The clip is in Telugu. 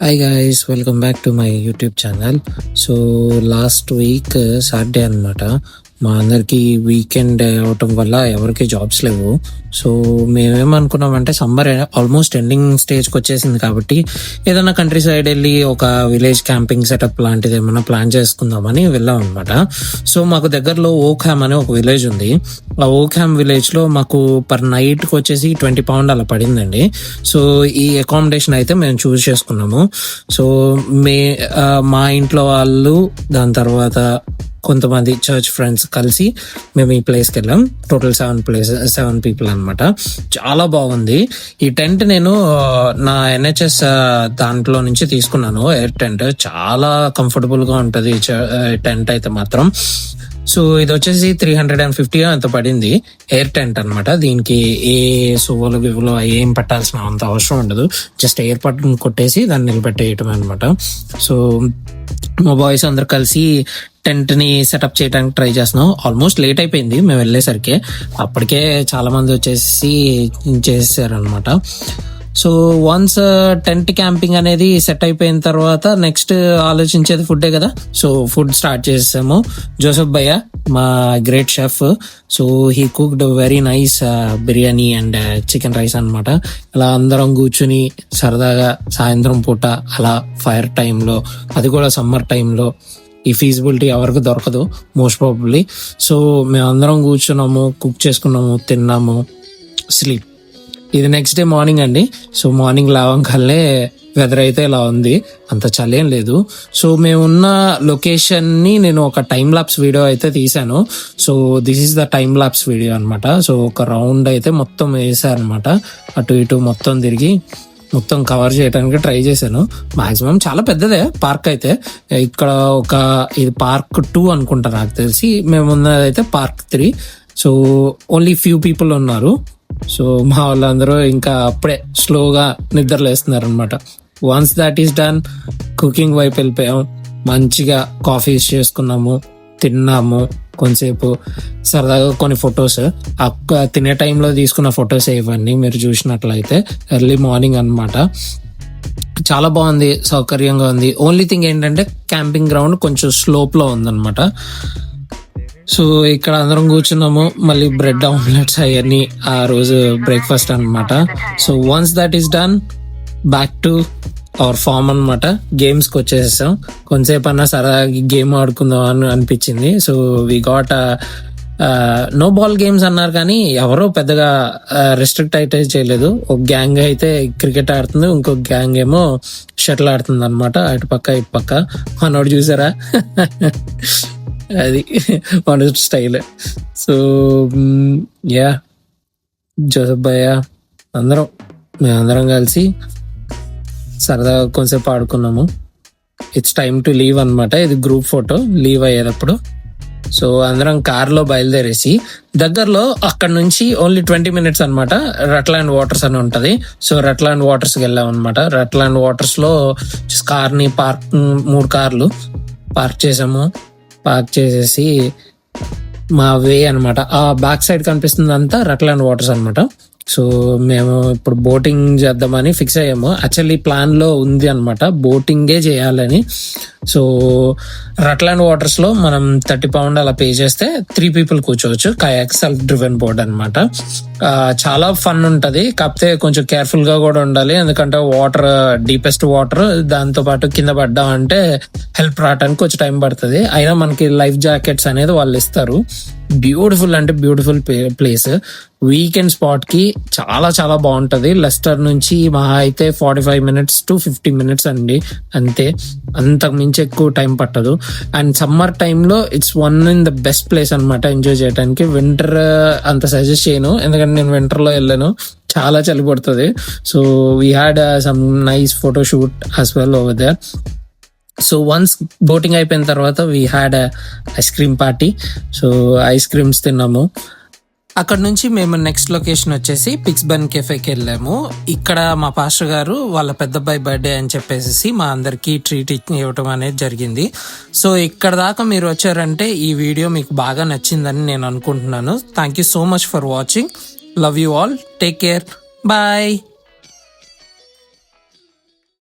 Hi guys, welcome back to my YouTube channel. So last week Saturday అనమాట. మా అందరికి వీకెండ్ అవటం వల్ల ఎవరికి జాబ్స్ లేవు. సో మేమేమనుకున్నామంటే సమ్మర్ ఆల్మోస్ట్ ఎండింగ్ స్టేజ్కి వచ్చేసింది కాబట్టి ఏదైనా కంట్రీ సైడ్ వెళ్ళి ఒక విలేజ్ క్యాంపింగ్ సెటప్ లాంటిది ఏమైనా ప్లాన్ చేసుకుందామని వెళ్ళాం అనమాట. సో మాకు దగ్గరలో ఓక్హామ్ అనే ఒక విలేజ్ ఉంది. ఆ ఓక్హామ్ విలేజ్ లో మాకు పర్ నైట్ కి వచ్చేసి £20 అలా పడిందండి. సో ఈ అకామిడేషన్ అయితే మేము చూస్ చేసుకున్నాము. సో మా ఇంట్లో వాళ్ళు, దాని తర్వాత కొంతమంది చర్చ్ ఫ్రెండ్స్ కలిసి మేము ఈ ప్లేస్కి వెళ్ళాం. టోటల్ 7 పీపుల్ అనమాట. చాలా బాగుంది. ఈ టెంట్ నేను నా NHS దాంట్లో నుంచి తీసుకున్నాను. ఎయిర్ టెంట్ చాలా కంఫర్టబుల్ గా ఉంటది టెంట్ అయితే మాత్రం. సో ఇది వచ్చేసి 350 ఎంత పడింది. ఎయిర్ టెంట్ అనమాట. దీనికి ఏ సువ్వలు వివులు ఏం పెట్టాల్సిన అంత అవసరం ఉండదు. జస్ట్ ఎయిర్ పట్టును కొట్టేసి దాన్ని నిలబెట్టేయటం అనమాట. సో మా బాయ్స్ అందరు కలిసి టెంట్ ని సెటప్ చేయడానికి ట్రై చేస్తున్నాం. ఆల్మోస్ట్ లేట్ అయిపోయింది మేము వెళ్ళేసరికి. అప్పటికే చాలా మంది వచ్చేసి చేసేసారు అనమాట. సో వన్స్ టెంట్ క్యాంపింగ్ అనేది సెట్ అయిపోయిన తర్వాత నెక్స్ట్ ఆలోచించేది ఫుడ్డే కదా. సో ఫుడ్ స్టార్ట్ చేసాము. జోసెఫ్ భయ్య, మా great chef, so he cooked very nice biryani and chicken rice అనమాట. అలా అందరం కూర్చుని సరదాగా సాయంత్రం పూట అలా ఫైర్ టైంలో, అది కూడా సమ్మర్ టైంలో, ఈ ఫీజిబిలిటీ ఎవరికి దొరకదు మోస్ట్ ప్రాబబ్లీ. సో మేమందరం కూర్చున్నాము, కుక్ చేసుకున్నాము, తిన్నాము, స్లీప్. ఇది నెక్స్ట్ డే మార్నింగ్ అండి. సో మార్నింగ్ లేవగానే వెదర్ అయితే ఇలా ఉంది, అంత చలేం లేదు. సో మేమున్న లొకేషన్ ని నేను ఒక టైమ్ లాప్స్ వీడియో అయితే తీసాను. So this is the time laps video అనమాట. సో ఒక రౌండ్ అయితే మొత్తం వేసారనమాట. అటు ఇటు మొత్తం తిరిగి మొత్తం కవర్ చేయడానికి ట్రై చేశాను. మాక్సిమం చాలా పెద్దదే పార్క్ అయితే. ఇక్కడ ఇది పార్క్ 2 అనుకుంటా నాకు తెలిసి. మేము ఉన్నదైతే park 3. So only few people ఉన్నారు. సో మా వాళ్ళందరూ ఇంకా అప్పుడే స్లోగా నిద్రలేస్తున్నారు అనమాట. Once that is done, cooking వైపు వెళ్ళిపోయాం. మంచిగా కాఫీస్ చేసుకున్నాము, తిన్నాము, కొంతసేపు సరదాగా కొన్ని ఫొటోస్, తినే టైంలో తీసుకున్న ఫొటోస్ ఇవన్నీ మీరు చూసినట్లయితే. ఎర్లీ మార్నింగ్ అనమాట. చాలా బాగుంది, సౌకర్యంగా ఉంది. ఓన్లీ థింగ్ ఏంటంటే క్యాంపింగ్ గ్రౌండ్ కొంచెం స్లోప్ లో ఉందన్నమాట. సో ఇక్కడ అందరం కూర్చున్నాము. మళ్ళీ బ్రెడ్ ఆమ్లెట్స్ అవన్నీ ఆ రోజు బ్రేక్ఫాస్ట్ అనమాట. So once that is done, back to our farm అనమాట. గేమ్స్ కి వచ్చేసాం. కొంతసేపు అన్నా సరదా గేమ్ ఆడుకుందాం అని అనిపించింది. So we got no ball games అన్నారు కానీ ఎవరో పెద్దగా రెస్ట్రిక్ట్ అయితే చేయలేదు. ఒక గ్యాంగ్ అయితే క్రికెట్ ఆడుతుంది, ఇంకొక గ్యాంగ్ ఏమో షటిల్ ఆడుతుంది అనమాట. అటు పక్క ఇటు పక్క. మనోడు చూసారా, అది మన స్టైల్. సో యా, జోసెఫ్ భయ్య మేమందరం కలిసి సరదాగా కొంచెంసేపు ఆడుకున్నాము. ఇట్స్ టైమ్ టు లీవ్ అనమాట. ఇది గ్రూప్ ఫోటో లీవ్ అయ్యేటప్పుడు. సో అందరం కార్లో బయలుదేరేసి దగ్గరలో అక్కడ నుంచి ఓన్లీ 20 minutes అనమాట రట్లాండ్ వాటర్స్ అని ఉంటది. సో రట్లాండ్ వాటర్స్ కి వెళ్ళాం అనమాట. రట్లాండ్ వాటర్స్ లో కార్ని 3 కార్లు పార్క్ చేసాము. పార్క్ చేసేసి మా వే అనమాట, ఆ బ్యాక్ సైడ్ కనిపిస్తుంది అంతా రట్లాండ్ వాటర్స్ అనమాట. సో మేము ఇప్పుడు బోటింగ్ చేద్దామని ఫిక్స్ అయ్యాము. యాక్చువల్లీ ప్లాన్ లో ఉంది అనమాట బోటింగే చేయాలని. సో రట్లాండ్ వాటర్స్ లో మనం £30 అలా పే చేస్తే 3 people కూర్చోవచ్చు. కయాక్ సెల్ఫ్ డ్రివెన్ బోర్డ్ అనమాట. చాలా ఫన్ ఉంటది, కాకపోతే కొంచెం కేర్ఫుల్ గా కూడా ఉండాలి. ఎందుకంటే వాటర్ డీపెస్ట్ వాటర్, దాంతో పాటు కింద పడ్డా అంటే హెల్ప్ రావడానికి కొంచెం టైం పడుతుంది. అయినా మనకి లైఫ్ జాకెట్స్ అనేది వాళ్ళు ఇస్తారు. బ్యూటిఫుల్ అంటే బ్యూటిఫుల్ ప్లేస్. వీకెండ్ స్పాట్ కి చాలా చాలా బాగుంటది. లెస్టర్ నుంచి మహా అయితే 45 minutes to 50 minutes అండి, అంతే. అంతకు మించి ఎక్కువ టైం పట్టదు. అండ్ సమ్మర్ టైంలో it's one in the best place అనమాట ఎంజాయ్ చేయడానికి. వింటర్ అంత సజెస్ట్ చేయను, ఎందుకంటే నేను వింటర్ లో వెళ్ళాను, చాలా చలి పడుతుంది. So we had some nice photo shoot as well over there. So once boating అయిపోయిన తర్వాత we had ice cream party. So ice creams తిన్నాము. అక్కడ నుంచి మేము నెక్స్ట్ లొకేషన్ వచ్చేసి పిక్స్బర్న్ కెఫేకి వెళ్ళాము. ఇక్కడ మా పాస్టర్ గారు వాళ్ళ పెద్దబ్బాయి బర్త్డే అని చెప్పేసి మా అందరికి ట్రీట్ ఇవ్వటం అనేది జరిగింది. సో ఇక్కడ దాకా మీరు వచ్చారంటే ఈ వీడియో మీకు బాగా నచ్చిందని నేను అనుకుంటున్నాను. Thank you so much for watching. Love you all. Take care. Bye.